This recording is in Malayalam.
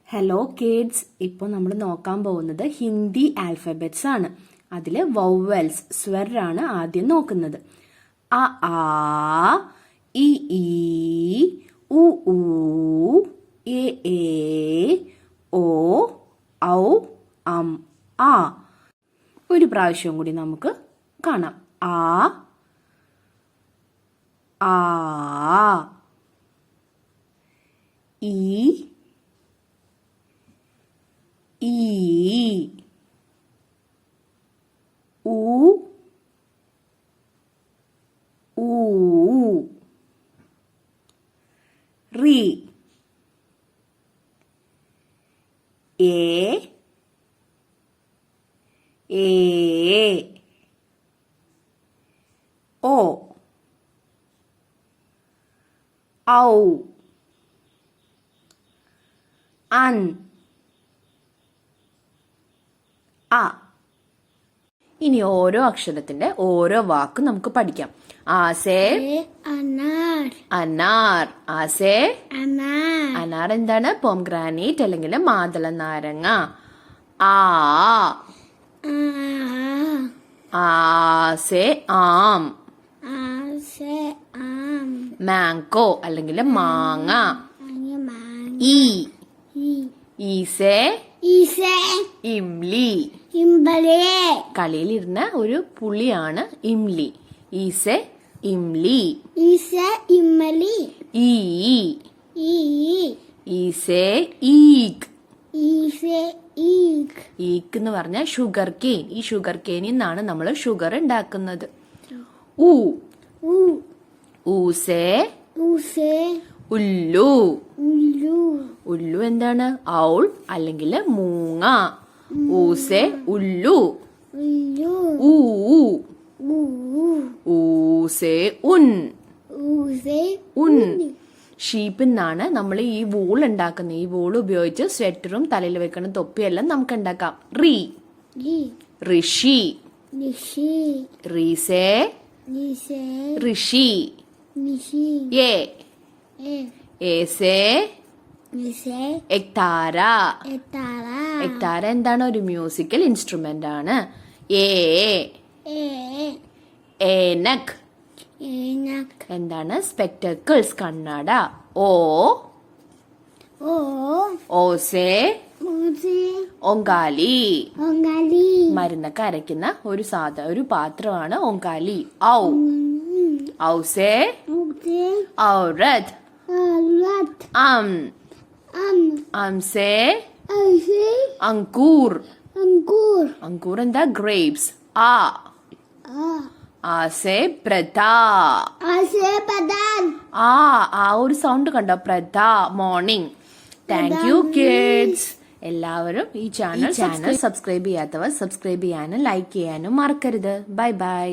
ഹലോ കിഡ്സ്, ഇപ്പോൾ നമ്മൾ നോക്കാൻ പോകുന്നത് ഹിന്ദി ആൽഫബറ്റ്സ് ആണ്. അതിൽ വൗവൽസ് സ്വരാണ് ആദ്യം നോക്കുന്നത്. അ ആ, ഇ ഈ, ഉ ഊ, എ ഓ, ഔ, അം, ആ. ഒരു പ്രാവശ്യം കൂടി നമുക്ക് കാണാം. ആ ആ, ഈ ഈ, ഊ ഊ, റി, എ ഓ, ഔ, അൻ, ആ. ഇനി ഓരോ അക്ഷരത്തിന്റെ ഓരോ വാക്ക് നമുക്ക് പഠിക്കാം. ആസേ അനാർ, അനാർ. ആസേ അനാർ, അനാർ എന്താണ്? പോംഗ്രാനൈറ്റ് അല്ലെങ്കിൽ മാതള നാരങ്ങ. ആ ആസേ ആം, ആസെ ആം, മാങ്കോ അല്ലെങ്കിൽ മാങ്ങ. ഈ ഈസേ ഈസെ ഇംലി. ഇമ്പലേ, കളിയിലിരുന്ന ഒരു പുളിയാണ് ഇംലി. ഈസെ ഇംലി. ഈസെ ഇമ്മലി, ഈ ഈ ഈസെ ഈക്. ഈസെ ഈക്, ഈക്ക് എന്ന് പറഞ്ഞാൽ ഷുഗർ കെയിൻ. ഈ ഷുഗർ കെയിനിൽ നിന്നാണ് നമ്മൾ ഷുഗർ ഉണ്ടാക്കുന്നത്. ഊ ഉ ഊസേ ഉസെ ഉല്ലു. ഉല്ലു, ഉല്ലു എന്താണ്? ഔൾ അല്ലെങ്കിൽ മൂങ്ങ. ഊസേ ഉല്ലു. ഉല്ലു, ഊ ഉ ഊസേ ഉൻ. ഉസെ ഉൻ. ഷീപ്പിൽ നിന്നാണ് നമ്മൾ ഈ വൂൾ ഉണ്ടാക്കുന്നത്. ഈ വൂൾ ഉപയോഗിച്ച് സ്വെറ്ററും തലയിൽ വെക്കുന്ന തൊപ്പിയെല്ലാം നമുക്ക് ഉണ്ടാക്കാം. റീ രി ഋഷി. നിഷി, റീസേ നിസെ ഋഷി. നിഷി, ഏ എ ഏസേ നിസെ എക്താര. എത്താറ, എക്താര എന്താണ്? ഒരു മ്യൂസിക്കൽ ഇൻസ്ട്രുമെന്റ് ആണ്. ഏ എ ഏനക് ഏനക്, എന്താണ്? സ്പെക്ടക്കിൾസ്, കണ്ണട. ഓ ഓ ഓസേ ഉസെ ഒങ്കാലി. ഒങ്കാലി, മരുന്നൊക്കെ അരയ്ക്കുന്ന ഒരു പാത്രമാണ് ഒങ്കാലി. ഔ ഔസേ ഉസെ ഔറത്. അലത്, അം അം അംസേ ഐസെ അങ്കൂർ. അങ്കൂർ, അങ്കൂർ എന്താ? ഗ്രേപ്സ്. ആ ആ ആസേ പ്രഥ. ആസെ പദാൻ, ആ ഒരു സൗണ്ട് കണ്ടോ? പ്രഥ. മോർണിംഗ്. Thank you kids. എല്ലാവരും ഈ ചാനൽ സബ്സ്ക്രൈബ് ചെയ്യാത്തവർ സബ്സ്ക്രൈബ് ചെയ്യാനും ലൈക്ക് ചെയ്യാനും മറക്കരുത്. Bye bye.